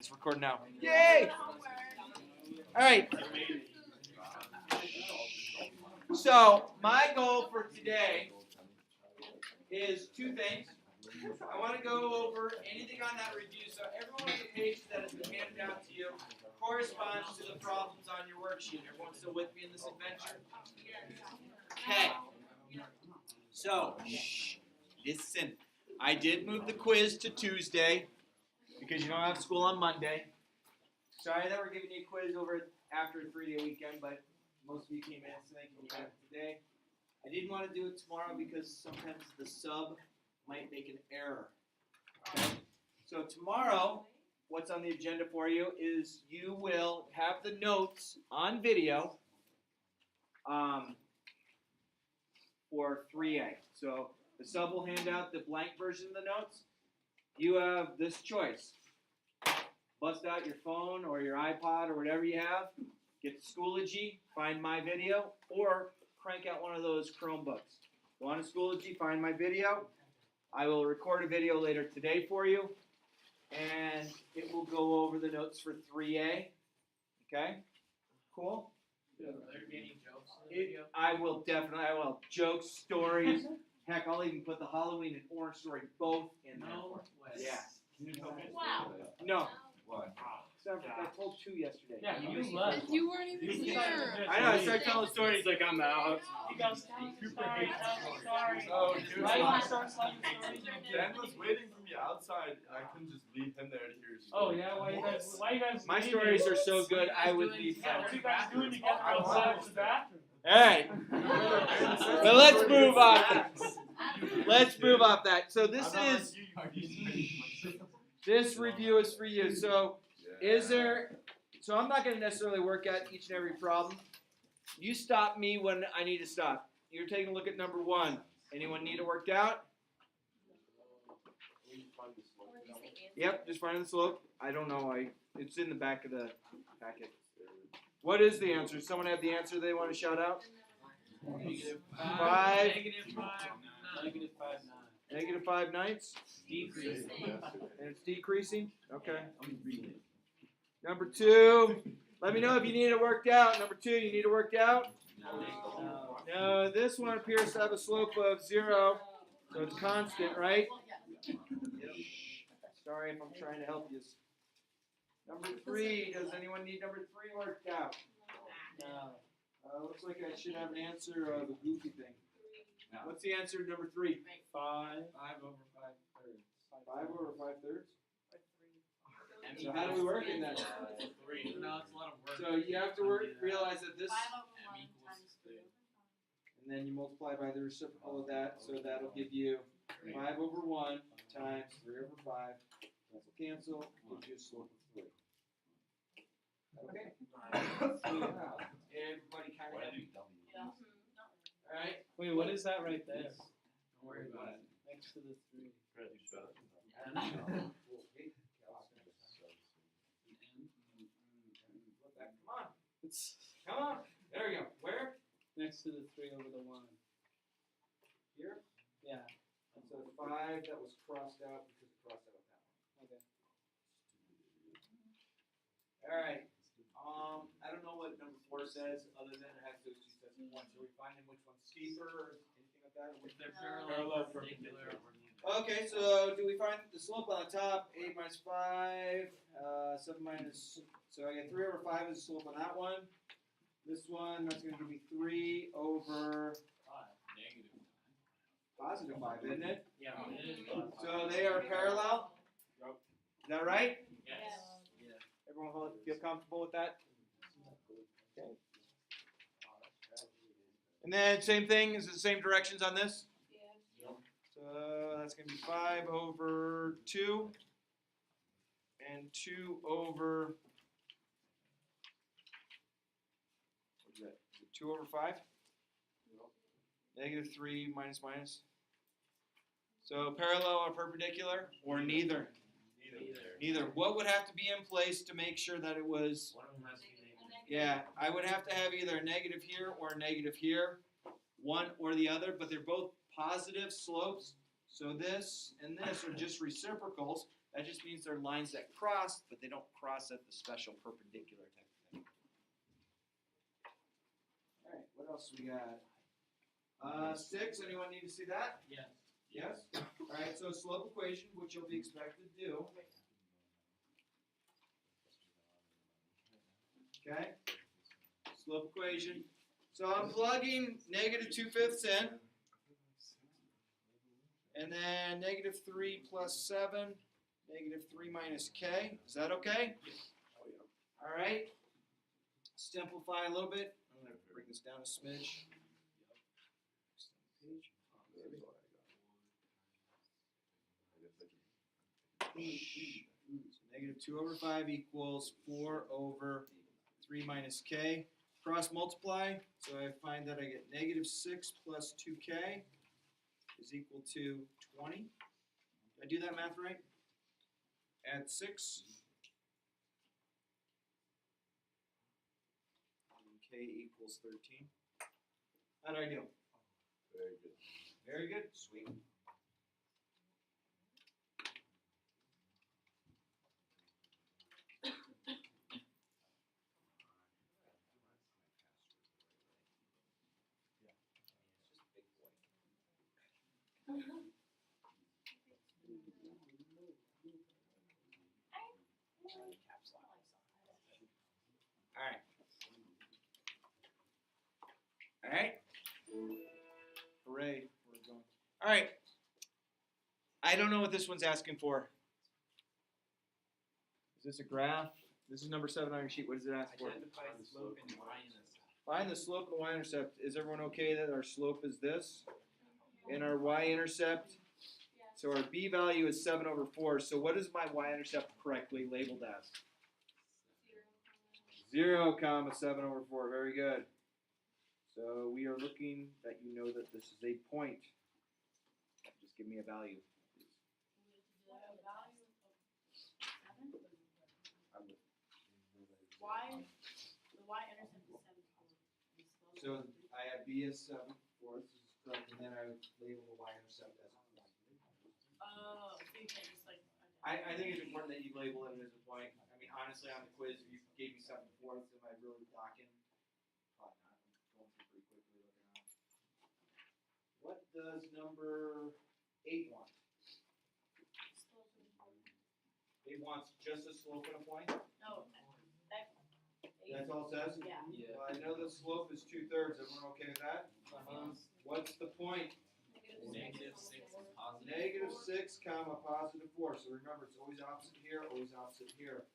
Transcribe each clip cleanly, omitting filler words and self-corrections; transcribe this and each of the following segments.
It's recording now. Yay! All right. So my goal for today is two things. I want to go over anything on that review. So everyone on the page that has been handed out to you corresponds to the problems on your worksheet. Everyone still with me in this adventure? Okay. So, listen. I did move the quiz to Tuesday because you don't have school on Monday. Sorry that we're giving you a quiz over after a 3-day weekend, but most of you came in, so thank you for coming today. I didn't want to do it tomorrow because sometimes the sub might make an error. Okay? So tomorrow, what's on the agenda for you is you will have the notes on video for 3A. So the sub will hand out the blank version of the notes. You have this choice. Bust out your phone or your iPod or whatever you have, get the Schoology, find my video, or crank out one of those Chromebooks. Go on to Schoology, find my video. I will record a video later today for you, and it will go over the notes for 3A. Okay? Cool? Are there any jokes in the video? I will definitely. I will. Jokes, stories. Heck, I'll even put the Halloween and Orange Story both in there. No way. Yeah. Wow. No. Why? I told 2 yesterday. Yeah, you left. And you weren't even here. I know. I started telling the story. He's like, I'm out. You guys sorry. Oh, dude. Why you start telling stories? Dan was waiting for me outside. I couldn't just leave him there to hear his Oh story. yeah, why you guys My leaving? stories are so good, I would leave Yeah, them. what are you guys doing together outside the bathroom? All right. But let's move off that. Let's move off that. So this review is for you. So so I'm not going to necessarily work out each and every problem. You stop me when I need to stop. You're taking a look at number 1. Anyone need it worked out? Yep, just finding the slope. I don't know. It's in the back of the packet. What is the answer? Someone have the answer they want to shout out? -5. 5. -5. -5/9. Decreasing. And it's decreasing? Okay. Number 2. Let me know if you need it worked out. Number 2, you need it worked out? No, this one appears to have a slope of 0, so it's constant, right? Sorry if I'm trying to help you. Number 3, does anyone need number 3 worked out? No. Looks like I should have an answer of a goofy thing. What's the answer to number 3? 5 over 5/3. 5 over 5/3? So how do we work in that? 3. No, it's a lot of work. So you have to realize that this, 5/1 times 3. and then you multiply by the reciprocal of that, so that'll give you 5 over 1 times 3 over 5. Cancel, gives you a slope of 3. Okay? Everybody kind of happy? Alright? Wait, what is that right there? Don't worry about it. Next to the 3. Come on. There we go. Where? Next to the 3 over the 1. Here? Yeah. And so 5 that was crossed out because it crossed out that one. Okay. Alright. I don't know what number 4 says, other than it has those 2 sets of points. Are we finding which one's steeper or anything like that? If they're parallel, perpendicular, or neither. Okay, so do we find the slope on the top? 8 minus 5, 7 minus. So I get 3 over 5 is the slope on that one. This one, that's going to be 3 over positive 5, isn't it? Yeah, it is positive. So they are parallel? Is that right? Yes. Everyone feel comfortable with that? Okay. And then same thing, is it the same directions on this? Yeah. So that's going to be 5 over 2 and 2 over, what is that? Is it 2 over 5? Negative 3 minus minus. So parallel or perpendicular or neither? Neither. What would have to be in place to make sure that it was? One of them has to be negative. Yeah, I would have to have either a negative here or a negative here, one or the other, but they're both positive slopes. So this and this are just reciprocals. That just means they're lines that cross, but they don't cross at the special perpendicular type of thing. All right, what else we got? 6, anyone need to see that? Yes. Yes? All right, so slope equation, which you'll be expected to do. Okay? Slope equation. So I'm plugging negative 2/5 in. And then negative 3 plus 7, negative 3 minus k. Is that okay? All right. Simplify a little bit. I'm going to bring this down a smidge. So negative 2 over 5 equals 4 over 3 minus k. Cross multiply, so I find that I get negative 6 plus 2k is equal to 20. Did I do that math right? Add 6. And k equals 13. How do I do? Very good. Very good. Sweet. Alright. Alright. Hooray. We're going. Alright. I don't know what this one's asking for. Is this a graph? This is number 7 on your sheet. What does it ask for? Identify the slope and y-intercept. Find the slope and y-intercept. Is everyone okay that our slope is this? And our y-intercept? So our b value is 7 over 4. So what is my y-intercept correctly labeled as? 0, comma 7 over 4. Very good. So we are looking that you know that this is a point. Just give me a value. The y-intercept is 7. So I have b as 7 fourths, this is correct, and then I would label the y-intercept as a point. Oh, so you can't just like. I think it's important that you label it as a point. I mean, honestly, on the quiz, if you gave me 7 fourths, am I really blocking? Probably not. I'm going through pretty quickly looking at it. What does number 8 want? 8 wants just a slope and a point? No, that. That's all it says? Yeah. Yeah. Well, I know the slope is 2/3. Everyone okay with that? What's the point? Negative 6 is positive. Negative 6, comma, positive 4. So remember, it's always opposite here, always opposite here.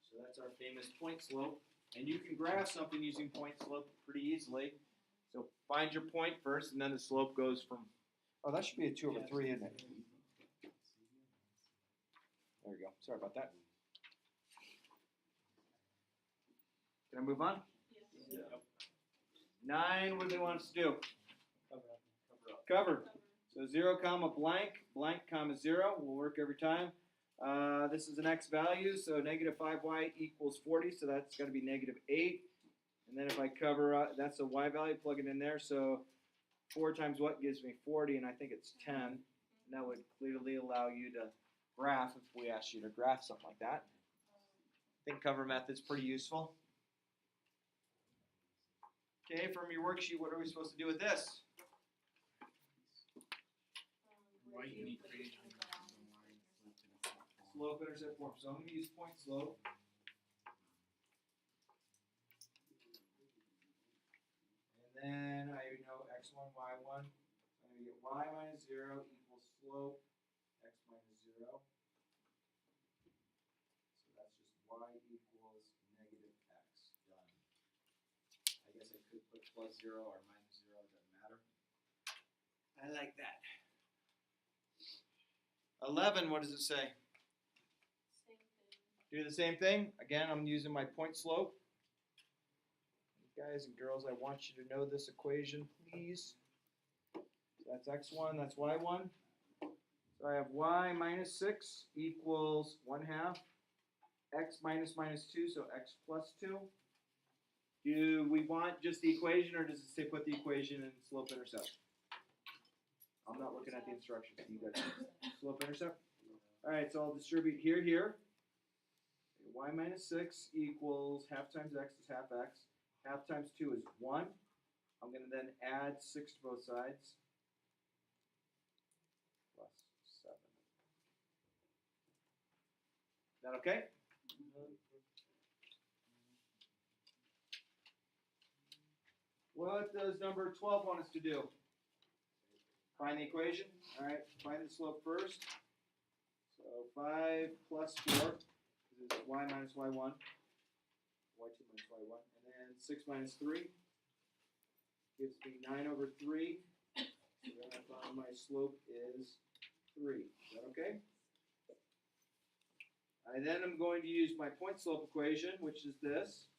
So that's our famous point slope. And you can graph something using point slope pretty easily. So find your point first, and then the slope goes from, oh, that should be a 2 over 3, isn't it? There we go. Sorry about that. Can I move on? Yeah. 9, what do they want us to do? Cover. So 0, comma, blank, blank, comma, 0 will work every time. This is an x value, so negative 5y equals 40, so that's going to be negative 8. And then if I cover, that's a y value, plug it in there. So 4 times what gives me 40, and I think it's 10. And that would clearly allow you to graph if we asked you to graph something like that. I think cover method's pretty useful. Okay, from your worksheet, what are we supposed to do with this? Slope-intercept form. So I'm going to use point slope. And then I know x1, y1. So I'm going to get y minus 0 equals slope x minus 0. So that's just y equals negative x. Done. I guess I could put plus 0 or minus 0. It doesn't matter. I like that. 11, what does it say? Same thing. Do the same thing. Again, I'm using my point slope. Guys and girls, I want you to know this equation, please. So that's x1, that's y1. So I have y minus 6 equals 1/2. X minus minus 2, so x plus 2. Do we want just the equation, or does it say put the equation in slope-intercept? I'm not looking at the instructions. You guys slope-intercept? Alright, so I'll distribute here. Y minus 6 equals half times x is half x. Half times 2 is 1. I'm going to then add 6 to both sides. Plus 7. Is that okay? What does number 12 want us to do? Find the equation. Alright, find the slope first. So 5 plus 4 is y minus y1. y2 minus y1. And then 6 minus 3 gives me 9 over 3. So then I found my slope is 3. Is that okay? And then I'm going to use my point slope equation, which is this.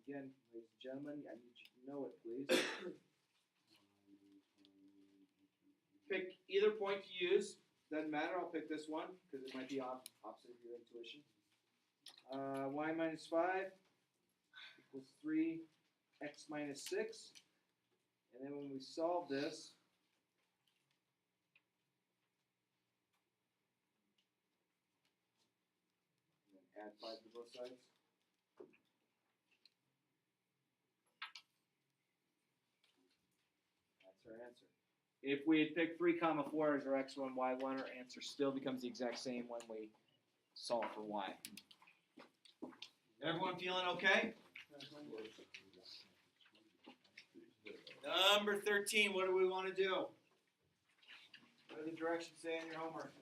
Again, ladies and gentlemen, I need you to know it, please. Pick either point to use. Doesn't matter, I'll pick this one, because it might be opposite of your intuition. Y minus 5 equals 3x minus 6. And then when we solve this, and then add 5 to both sides. That's our answer. If we had picked 3 comma 4 as our x1, y1, our answer still becomes the exact same when we solve for y. Everyone feeling okay? Number 13, what do we want to do? What do the directions say in your homework?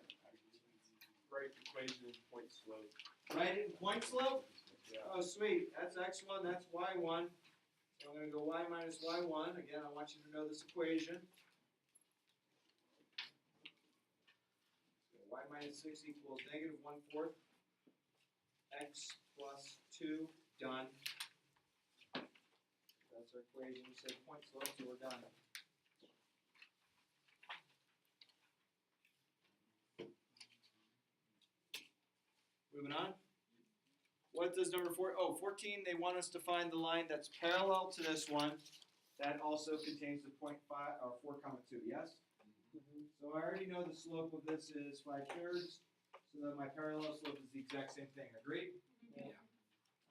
Write equation and point slope. Write it in point slope? Yeah. Oh, sweet. That's x1, that's y1. So I'm going to go y minus y1. Again, I want you to know this equation. So y minus 6 equals negative 1/4 x plus 2, done. That's our equation. We said point slope, so we're done. Moving on. What does number 4? Oh, 14, they want us to find the line that's parallel to this one. That also contains the 0.5 or 4 comma 2, yes? So I already know the slope of this is 5/3, so that my parallel slope is the exact same thing. Agreed? Yeah.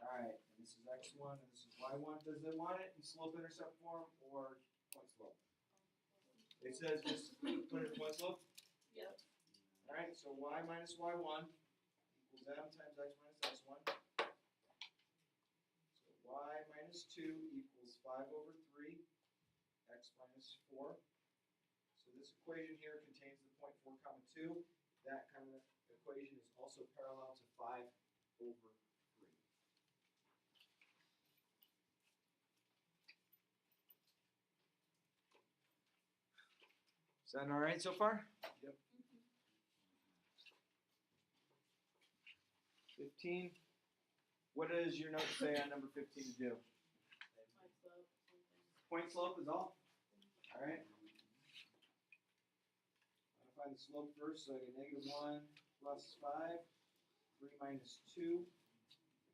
Alright, and this is x1 and this is y1. Does it want it in slope-intercept form or point slope? It says just put it in point slope. Yep. Alright, so y minus y1 equals m times x minus x1. So y minus 2 equals 5 over 3, x minus 4. So this equation here contains the 0.4 comma 2. That kind of equation is also parallel to 5 over 3. Is that all right so far? Yep. 15. What does your note say on number 15 to do? Point slope, something. Point slope is all? Alright. I'm going to find the slope first, so I get negative 1 plus 5, 3 minus 2,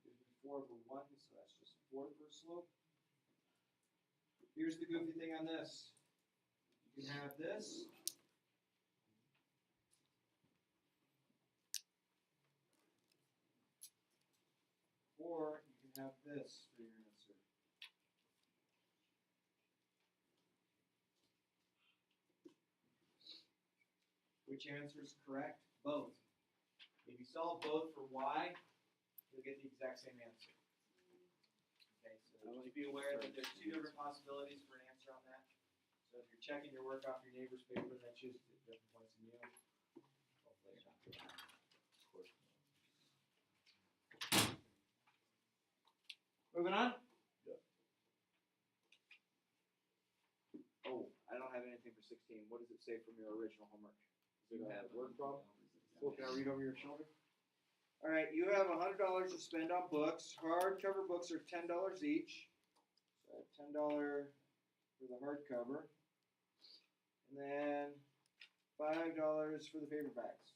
gives me 4 over 1, so that's just 4 for a slope. Here's the goofy thing on this. You can have this. Or you can have this for your answer. Which answer is correct? Both. If you solve both for y, you'll get the exact same answer. Okay, so just be aware that there's 2 different possibilities for an answer on that. So if you're checking your work off your neighbor's paper, that's just different points in you. Hopefully you're not doing that. Moving on? Yep. Oh, I don't have anything for 16. What does it say from your original homework? Does it have word problem? Well, can I read over your shoulder? All right, you have $100 to spend on books. Hardcover books are $10 each. So $10 for the hardcover. And then $5 for the paperbacks.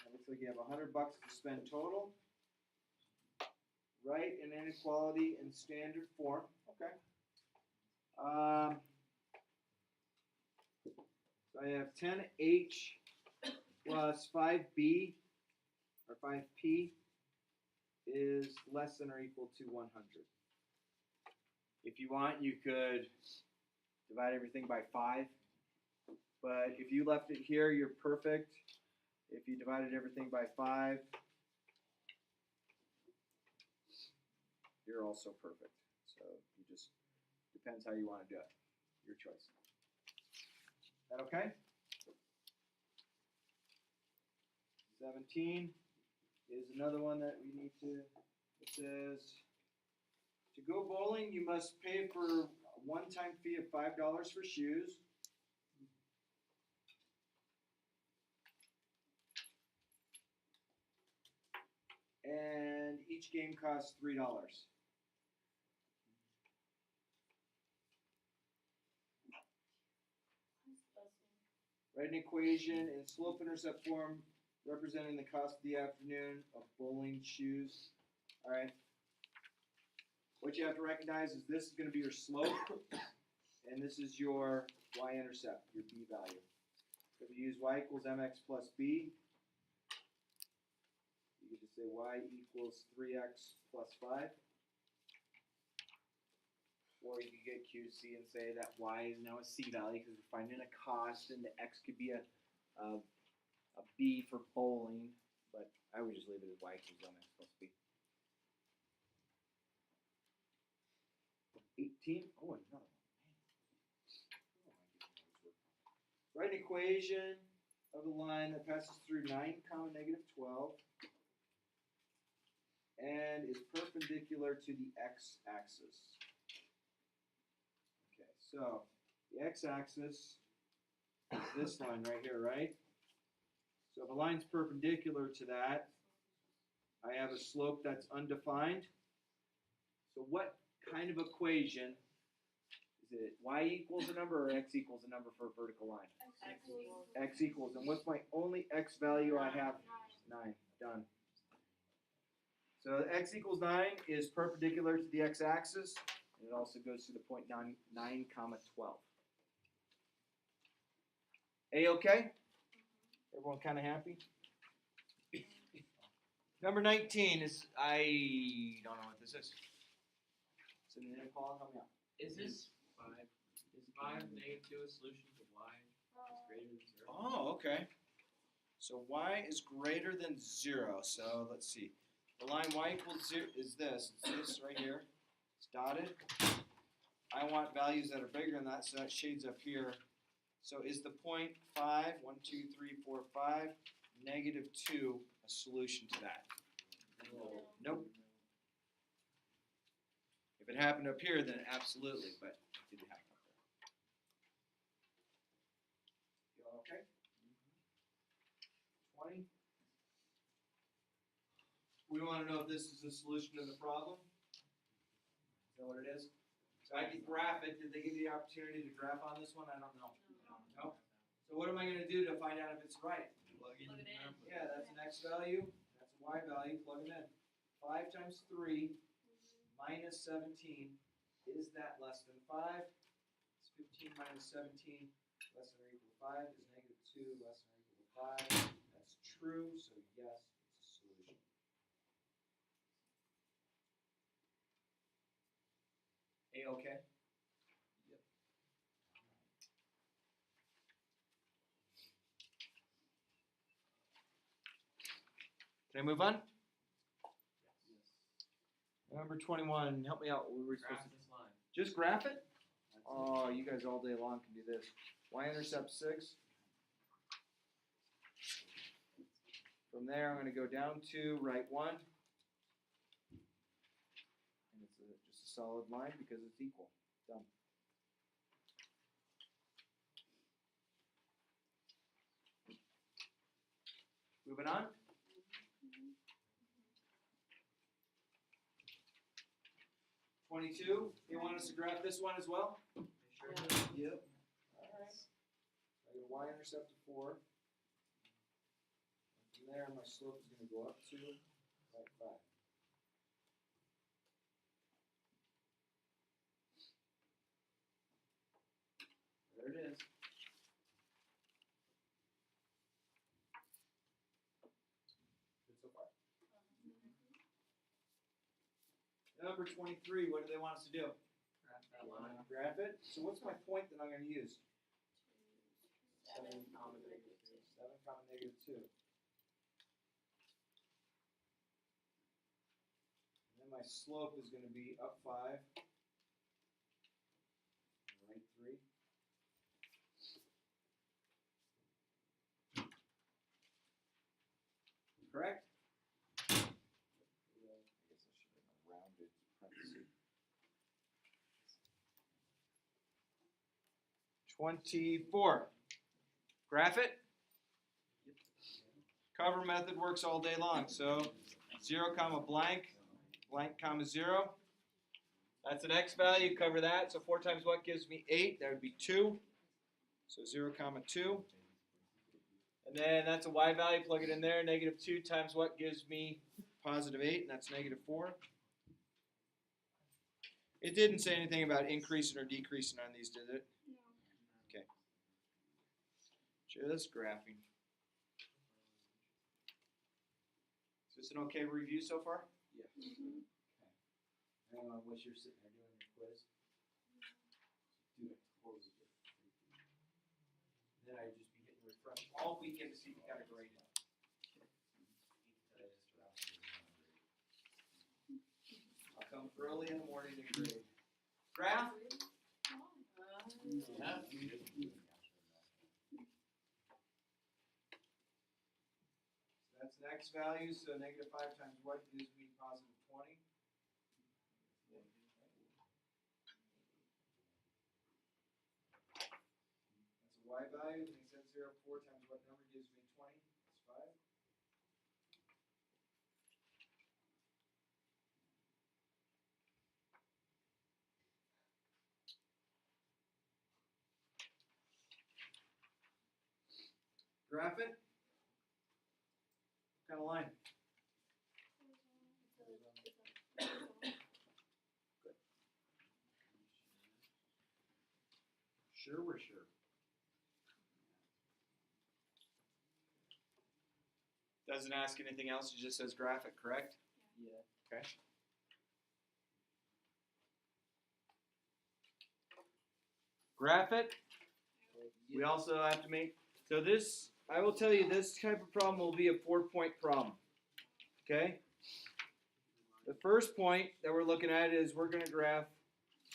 It looks like you have $100 to spend total. Write an inequality in standard form. Okay. So I have 10h plus 5b, or 5p, is less than or equal to 100. If you want, you could divide everything by 5. But if you left it here, you're perfect. If you divided everything by 5, you're also perfect. So you just, depends how you want to do it. Your choice. Is that okay? 17 is another one that we need to, it says, to go bowling, you must pay for a one-time fee of $5 for shoes. And each game costs $3. Write an equation in slope-intercept form representing the cost of the afternoon of bowling shoes. All right. What you have to recognize is this is going to be your slope, and this is your y-intercept, your b value. So if you use y equals mx plus b, you could just say y equals 3x plus 5. Or you could get QC and say that y is now a c value because we're finding a cost, and the x could be a b for bowling, but I would just leave it as y equals mx plus b. 18. Oh, another one. Write an equation of a line that passes through 9 comma negative 12 and is perpendicular to the x-axis. Okay, so the x-axis is this line right here, right? So if a line's perpendicular to that, I have a slope that's undefined. So what kind of equation is it? Y equals a number or x equals a number for a vertical line? X equals, and what's my only x value I have? 9. Done. So x equals 9 is perpendicular to the x-axis, and it also goes to the point 9 comma 12. A-okay? Everyone kind of happy? Number 19 is, I don't know what this is. It's an inequality. Help me out. Is this 5? Is 5 negative a solution to y is greater than 0? Oh, okay. So y is greater than 0. So let's see. The line y equals 0 is this. It's this right here. It's dotted. I want values that are bigger than that, so that shades up here. So is the point 5, 1, 2, 3, 4, 5, negative 2 a solution to that? Nope. If it happened up here, then absolutely, but it didn't happen up there. You all okay? 20. We want to know if this is a solution to the problem. Is that what it is? So I could graph it. Did they give you the opportunity to graph on this one? I don't know. No. So what am I going to do to find out if it's right? Plug it in. Yeah, that's an x value. That's a y value. Plug them in. 5 times 3 minus 17. Is that less than 5? It's 15 minus 17. Less than or equal to 5 is negative 2. Less than or equal to 5. That's true. So yes, it's a solution. A-okay? Yep. Can I move on? Number 21, help me out. What were we supposed Graph to this line. just graph it? Oh, you guys all day long can do this. Y-intercept 6. From there, I'm going to go down to right 1. And it's just a solid line because it's equal. Done. Moving on. $22. They want us to graph this one as well? Sure. Yep. All right. I got a y-intercept of 4. From there, my slope is going to go up to right 5. There it is. so far? Number 23, what do they want us to do? Graph that line. Graph it. So what's my point that I'm going to use? 7, 7, -2. 7 comma negative 2. And then my slope is going to be up 5, right 3. Correct? I guess I should have a rounded parenthesis. 24. Graph it. Cover method works all day long. So 0 comma blank, blank comma 0. That's an x value. Cover that. So 4 times what gives me 8? That would be 2. So 0 comma 2. And then that's a y value. Plug it in there. Negative 2 times what gives me positive 8, and that's negative 4. It didn't say anything about increasing or decreasing on these, did it? No. Okay. Just graphing. Is this an okay review so far? Yeah. Mhm. Hang on, what's your sitting there doing your quiz? Do it. Close it. Then I'd just be hitting refresh all weekend to see if you got a grade. I'll come early in the morning to grade. Graph? Yeah. That's an x value, so negative 5 times what gives me positive 20? That's a y value, makes that 0. 4 times what number gives me 20? That's 5. Graph it. What kind of line? Sure, we're sure. Doesn't ask anything else, it just says graph it, correct? Yeah. Okay. Graph it. We also have to make, so this, I will tell you, this type of problem will be a 4-point problem. Okay? The first point that we're looking at is we're going to graph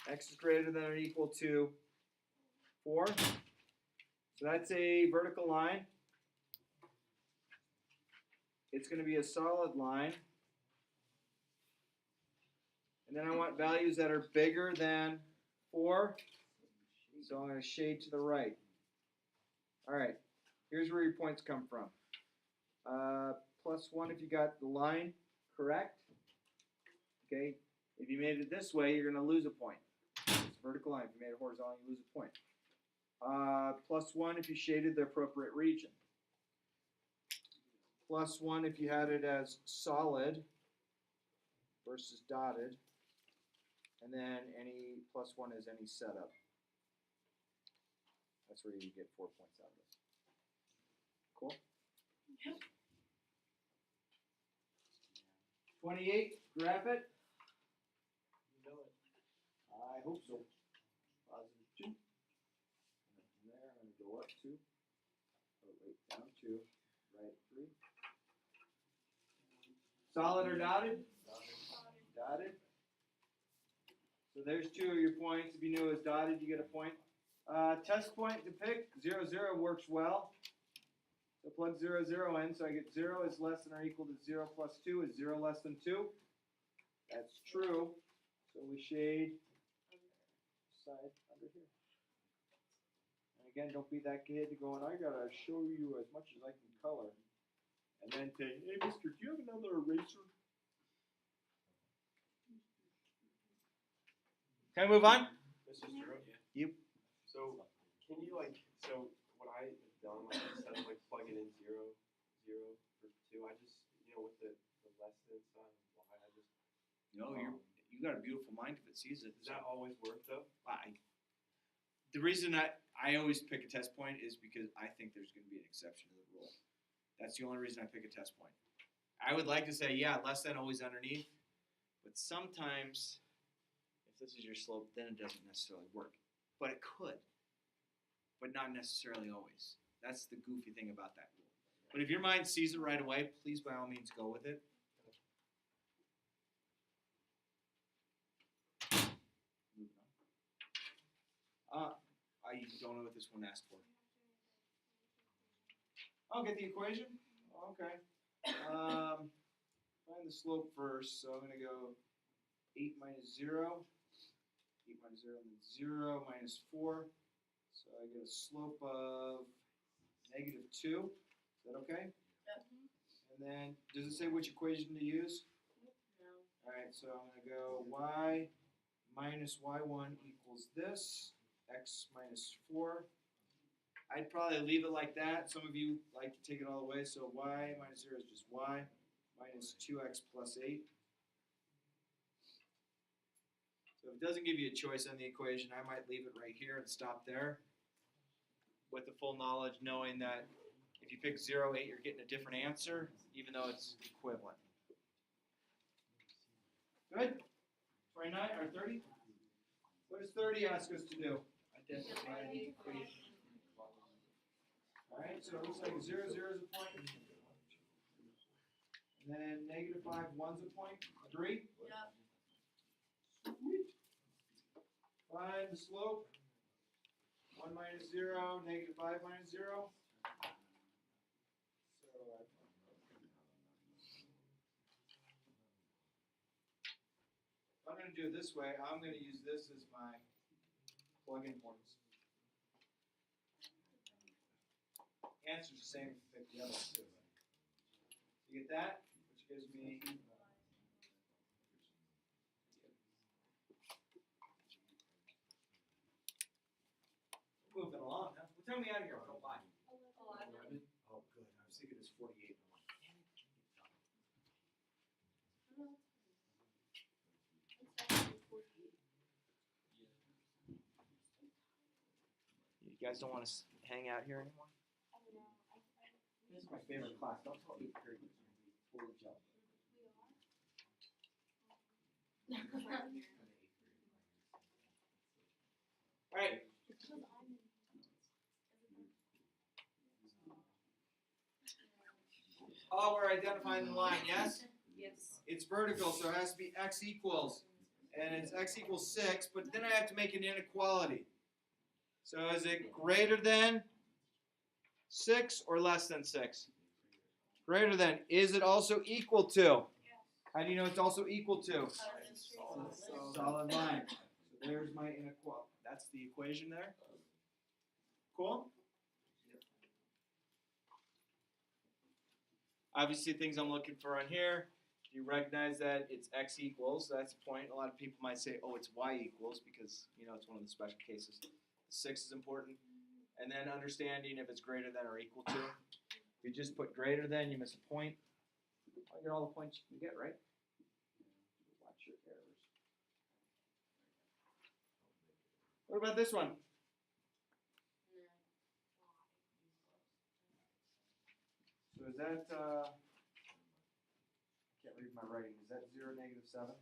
x is greater than or equal to 4. So that's a vertical line. It's going to be a solid line. And then I want values that are bigger than 4. So I'm going to shade to the right. All right. Here's where your points come from. +1 if you got the line correct. Okay. If you made it this way, you're going to lose a point. It's a vertical line. If you made it horizontal, you lose a point. +1 if you shaded the appropriate region. +1 if you had it as solid versus dotted. And then any +1 is any setup. That's where you get 4 points out of this. Cool? Yep. 28, graph it. You know it. I hope so. Positive 2. And then from there, I'm going to go up 2. Oh, wait, down 2. Right 3. Solid or dotted? Dotted. So there's 2 of your points. If you knew it was dotted, you get a point. Test point to pick, 0, 0 works well. So plug 0, 0 in, so I get 0 is less than or equal to 0 plus 2 is 0 less than 2. That's true. So we shade side under here. And again, don't be that kid going, I gotta show you as much as I can color. And then say, hey mister, do you have another eraser? Can I move on? Mr. Stewart? You. So, can you so what I have done, instead of plugging in 0, 0 for 2, I just, with the less than sign, why I just. No, you got a beautiful mind if it sees it. Does that always work though? The reason I always pick a test point is because I think there's going to be an exception to the rule. That's the only reason I pick a test point. I would like to say, yeah, less than always underneath. But sometimes, if this is your slope, then it doesn't necessarily work. But it could. But not necessarily always. That's the goofy thing about that rule. But if your mind sees it right away, please by all means go with it. Moving on. I don't know what this one asked for. I'll get the equation. Okay. Find the slope first. So I'm going to go 8 minus 0. 8 minus 0 and then 0 minus 4. So I get a slope of negative 2. Is that okay? Yep. And then, does it say which equation to use? No. Alright, so I'm going to go y minus y1 equals this. X minus 4. I'd probably leave it like that. Some of you like to take it all the way. So y minus 0 is just y minus 2x plus 8. So if it doesn't give you a choice on the equation, I might leave it right here and stop there with the full knowledge, knowing that if you pick 0, 8, you're getting a different answer, even though it's equivalent. Good? 29 or 30? What does 30 ask us to do? Identify the equation. Alright, so it looks like 0, 0 is a point. And then negative 5, 1's a point. Agree? Yep. Sweet. Find the slope. 1 minus 0, negative 5 minus 0. So I'm going to do it this way. I'm going to use this as my plug-in points. Answer's the same if you pick the other two. You get that? Which gives me moving along, huh? What time are we out of here? Oh, 5. 11. Oh, good. I was thinking it was 48. You guys don't want to hang out here anymore? This is my favorite class. Don't tell 8th grade you're full of jelly. All right. Oh, we're identifying the line, yes? Yes. It's vertical, so it has to be x equals. And it's x equals 6, but then I have to make an inequality. So is it greater than 6 or less than 6? Greater than. Is it also equal to? How do you know it's also equal to? Solid line. So there's my inequality. That's the equation there. Cool? Obviously, things I'm looking for on here. You recognize that it's x equals. That's the point. A lot of people might say, oh, it's y equals because, you know, it's one of the special cases. 6 is important. And then understanding if it's greater than or equal to. If you just put greater than, you miss a point. I'll get all the points you can get, right? Watch your errors. What about this one? So is that, I can't read my writing. Is that 0, negative 7?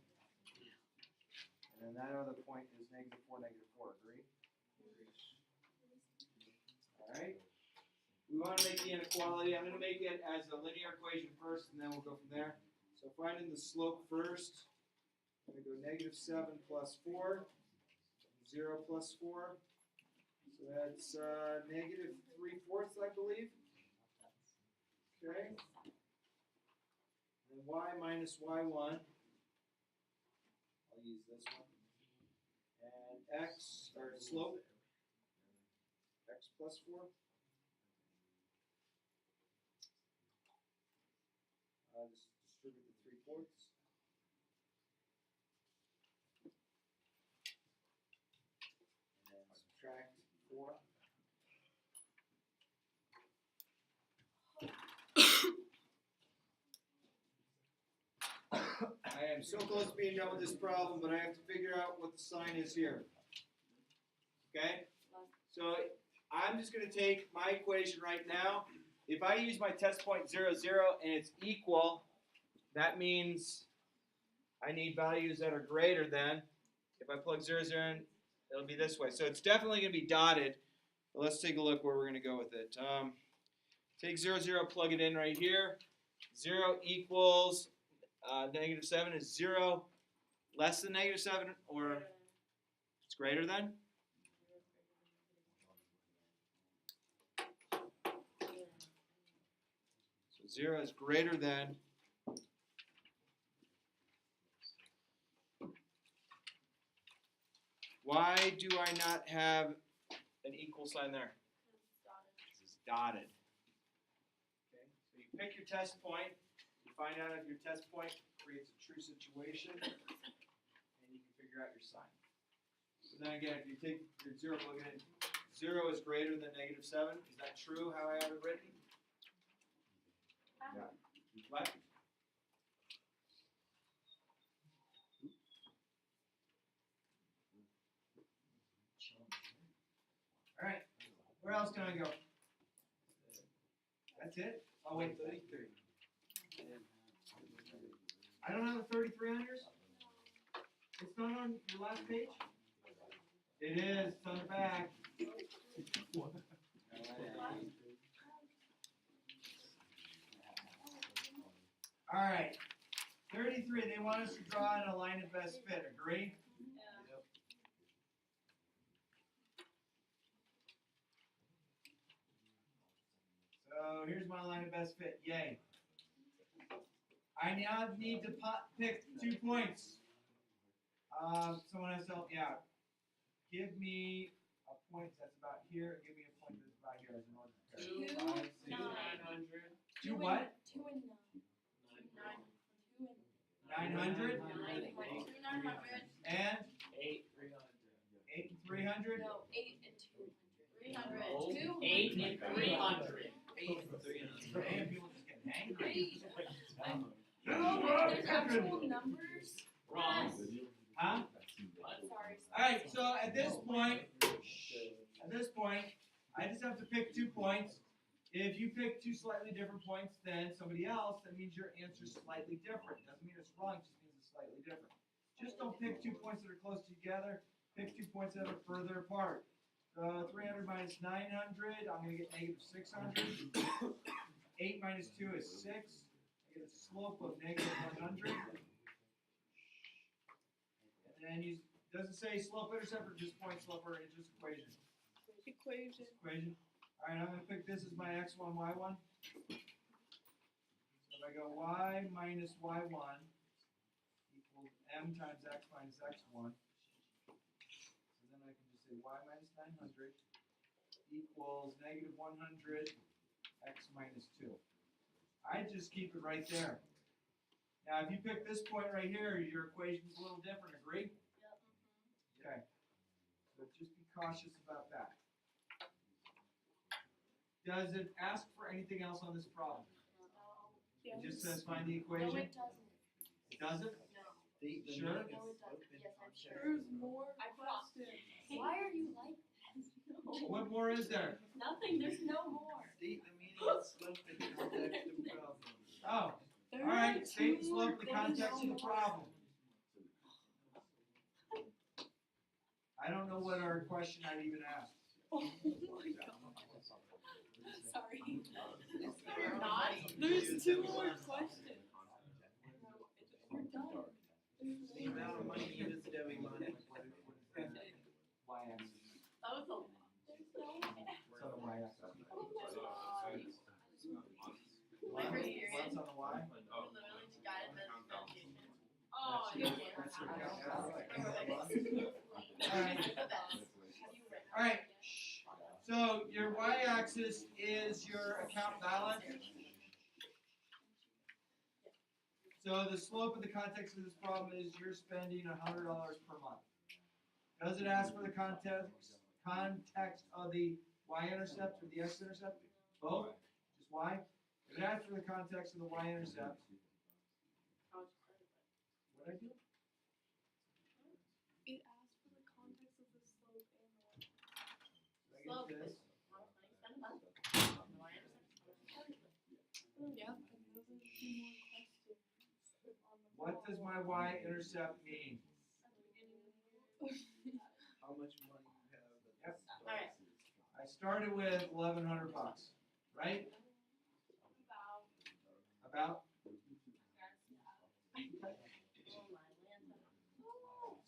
And then that other point is negative 4, negative 4. Agree? Alright. We want to make the inequality. I'm going to make it as a linear equation first, and then we'll go from there. So finding the slope first, I'm going to go negative 7 plus 4, 0 plus 4. So that's negative 3/4, I believe. Okay. And y minus y1. I'll use this one. And x, or slope, x plus 4. I'll just distribute the 3/4. And then subtract 4. I am so close to being done with this problem, but I have to figure out what the sign is here. Okay? So I'm just going to take my equation right now. If I use my test point 0, 0, and it's equal, that means I need values that are greater than. If I plug 0, 0 in, it'll be this way. So it's definitely going to be dotted. But let's take a look where we're going to go with it. Take 0, 0, plug it in right here. 0 equals negative 7 is 0 less than negative 7 or it's greater than? So 0 is greater than. Why do I not have an equal sign there? This is dotted. Okay, so you pick your test point. You find out if your test point creates a true situation, and you can figure out your sign. So then again, if you take your 0, plug it in, 0 is greater than negative 7. Is that true how I have it written? Yeah. What? All right. Where else can I go? That's it? Oh, wait, 33. I don't have a 3300s? It's not on your last page? It is. It's on the back. All right. 33. They want us to draw in a line of best fit. Agree? So here's my line of best fit. Yay. I now need to pick 2 points. Someone has to help me out. Give me a point that's about here. Give me a point that's about here as an order of Two, 900. 2 what? 2 and 9. 900? 2 900. And 8 300. 8 and 300? No, 8 and 2. 300. Oh, 200. 8 and 300. 8 and 300. Man, people just getting angry. There's actual numbers. Wrong. Huh? Sorry. Alright, so at this point, I just have to pick 2 points. If you pick 2 slightly different points than somebody else, that means your answer's slightly different. Doesn't mean it's wrong, it just means it's slightly different. Just don't pick 2 points that are close together. Pick 2 points that are further apart. 300 minus 900, I'm going to get negative 600. 8 minus 2 is 6. I get a slope of negative 100. And then you doesn't say slope-intercept or just point slope or it's just equation. Equation. All right, I'm going to pick this as my x1, y1. So if I go y minus y1 equals m times x minus x1. So then I can just say y minus 900 equals negative 100 x minus 2. I just keep it right there. Now, if you pick this point right here, your equation's a little different. Agree? Okay. So just be cautious about that. Does it ask for anything else on this problem? It just says find the equation. No, it doesn't. It doesn't? No. Sure? No, it doesn't. Yes, I'm sure. There's more I promise. questions. Why are you like this? No. What more is there? Nothing. There's no more. State the meaning of slope in the context of problem. Oh, There all right. are State the two slope in the more context of the things. problem. I don't know what our question I'd even asked. Oh my god. Sorry. You're not. There's 2 more questions. We're done. The amount of money you just owe him on it. Y-axis. That was a lot. There's no way. So the y-axis. Oh my god. What? My first period. What's on the y? We literally just got it meditation. Oh, you can't. That's your count. All Alright. Alright. So your y-axis is your account balance. So the slope in the context of this problem is you're spending $100 per month. Does it ask for the context of the y-intercept or the x-intercept? Both? Just y? If it asks for the context of the y-intercept, what did I do? It asked for the context of the slope and the y. Did I get this? Yeah, and those are 2 more questions. What does my y-intercept mean? How much money you have? Yep. Alright. I started with $1,100, right? About.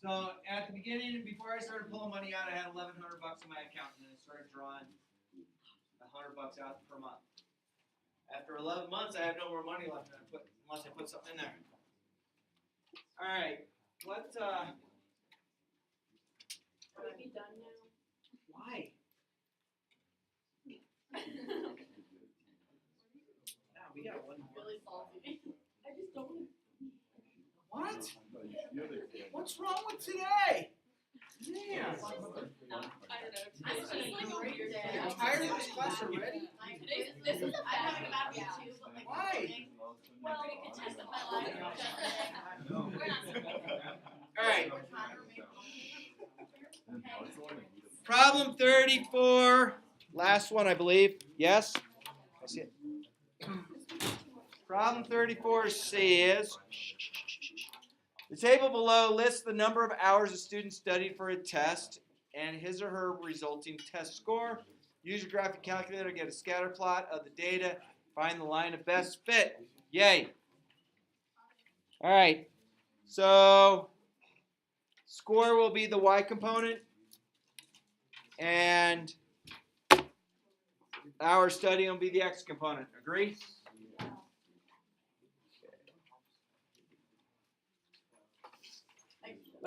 So at the beginning, before I started pulling money out, I had $1,100 in my account, and then I started drawing $100 out per month. After 11 months, I have no more money left, unless I put something in there. All right, what? Are we done now? Why? Nah, we got one more. Really salty. I just don't want What? What's wrong with today? Yeah. I don't know. I'm just like a weird day. You're tired of this class already? This is a bad thing about me too, but like Why? well, we could test my life. We're not All right. we're trying to make Problem 34. Last one, I believe. Yes? I see it. Problem 34 says, the table below lists the number of hours a student studied for a test and his or her resulting test score. Use your graphic calculator to get a scatter plot of the data. Find the line of best fit. Yay. All right. So score will be the y component. And our study will be the x component. Agree?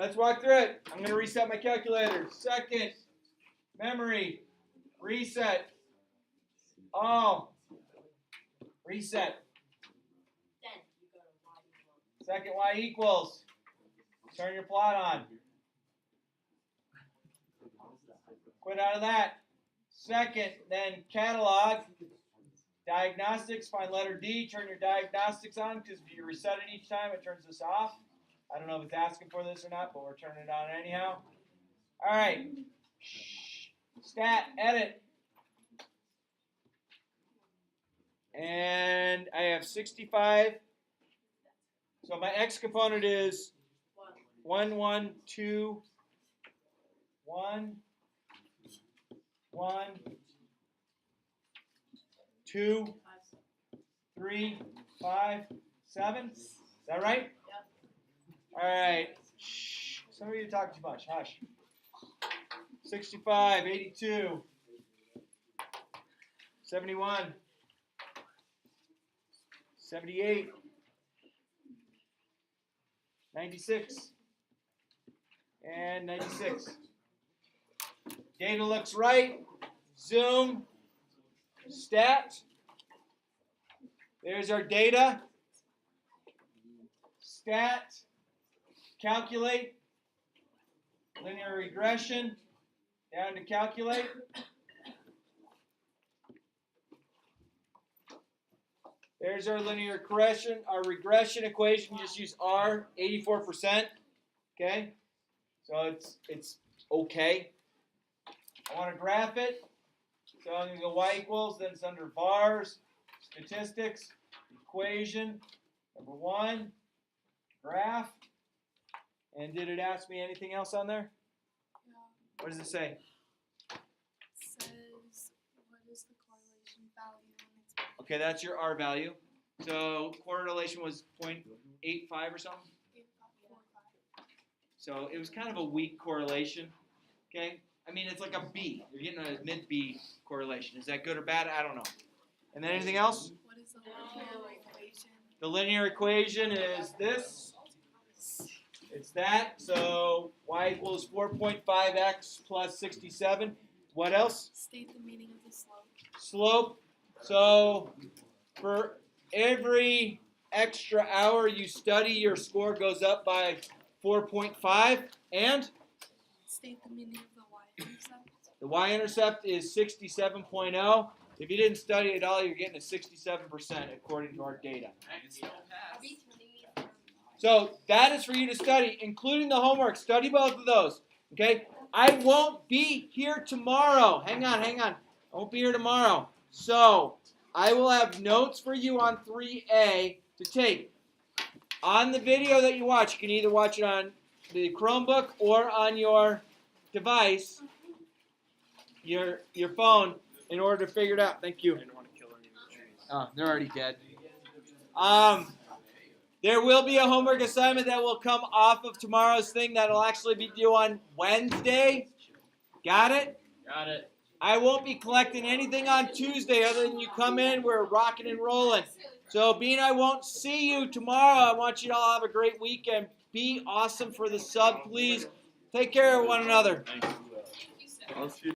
Let's walk through it. I'm going to reset my calculator. Second, memory, reset, all, reset. Then you go to y equals. Second, y equals. Turn your plot on. Quit out of that. Second, then catalog, diagnostics, find letter D, turn your diagnostics on, because if you reset it each time, it turns this off. I don't know if it's asking for this or not, but we're turning it on anyhow. All right. Stat, edit. And I have 65. So my x component is 1, 1, 2, 1, 1, 2, 3, 5, 7. Is that right? Yep. All right. Shh. Some of you talk too much. Hush. 65, 82, 71, 78, 96, and 96. Data looks right. Zoom. Stat. There's our data. Stat. Calculate. Linear regression. Down to calculate. There's our linear regression. Our regression equation, just use R, 84%. Okay? So it's okay. I want to graph it. So I'm going to go y equals, then it's under vars, statistics, equation, number 1, graph. And did it ask me anything else on there? Yeah. What does it say? Says what is the correlation value when it's Okay, that's your R value. So correlation was 0.85 or something. 8.45. So it was kind of a weak correlation. Okay? I mean, it's like a B. You're getting a mid-B correlation. Is that good or bad? I don't know. And then anything else? What is the linear equation? The linear equation is this. It's that. So y equals 4.5x plus 67. What else? State the meaning of the slope. Slope. So for every extra hour you study, your score goes up by 4.5. And State the meaning of the y-intercept. the y-intercept is 67.0. If you didn't study at all, you're getting a 67% according to our data. Are we tuning these? So that is for you to study, including the homework. Study both of those. Okay? I won't be here tomorrow. Hang on. I won't be here tomorrow. So I will have notes for you on 3A to take. on the video that you watch, you can either watch it on the Chromebook or on your device, your phone, in order to figure it out. Thank you. I didn't want to kill any of the trees. Oh, they're already dead. There will be a homework assignment that will come off of tomorrow's thing that'll actually be due on Wednesday. Got it? Got it. I won't be collecting anything on Tuesday other than you come in, we're rocking and rolling. So being I won't see you tomorrow, I want you to all have a great weekend. Be awesome for the sub, please. Take care of one another. I'll see you